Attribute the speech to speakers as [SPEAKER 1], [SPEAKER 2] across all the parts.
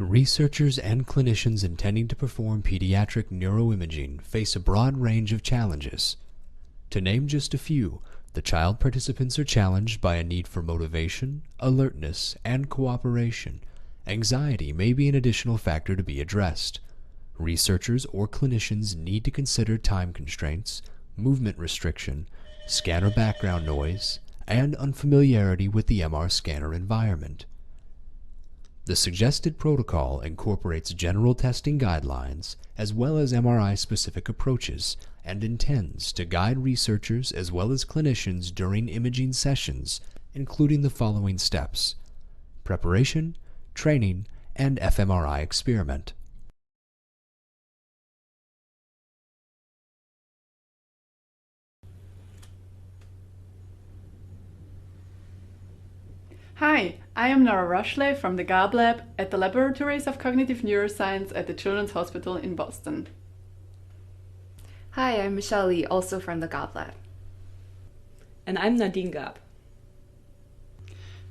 [SPEAKER 1] Researchers and clinicians intending to perform pediatric neuroimaging face a broad range of challenges. To name just a few, the child participants are challenged by a need for motivation, alertness, and cooperation. Anxiety may be an additional factor to be addressed. Researchers or clinicians need to consider time constraints, movement restriction, scanner background noise, and unfamiliarity with the MR scanner environment. The suggested protocol incorporates general testing guidelines as well as MRI-specific approaches and intends to guide researchers as well as clinicians during imaging sessions, including the following steps: preparation, training, and fMRI experiment.
[SPEAKER 2] Hi, I am Nora Raschle from the Gaab lab at the Laboratories of Cognitive Neuroscience at the Children's Hospital in Boston.
[SPEAKER 3] Hi, I'm Michelle Lee, also from the Gaab lab.
[SPEAKER 4] And I'm Nadine Gaab.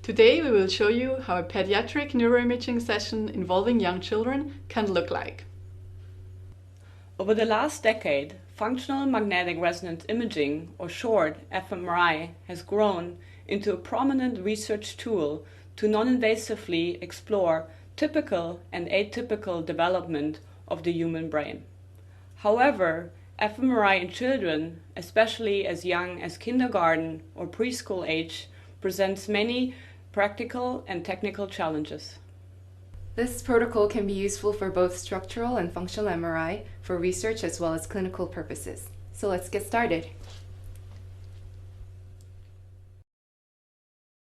[SPEAKER 2] Today we will show you how a pediatric neuroimaging session involving young children can look like.
[SPEAKER 4] Over the last decade, functional magnetic resonance imaging, or short fMRI, has grown into a prominent research tool to non-invasively explore typical and atypical development of the human brain. However, fMRI in children, especially as young as kindergarten or preschool age, presents many practical and technical challenges.
[SPEAKER 3] This protocol can be useful for both structural and functional MRI for research as well as clinical purposes. So let's get started.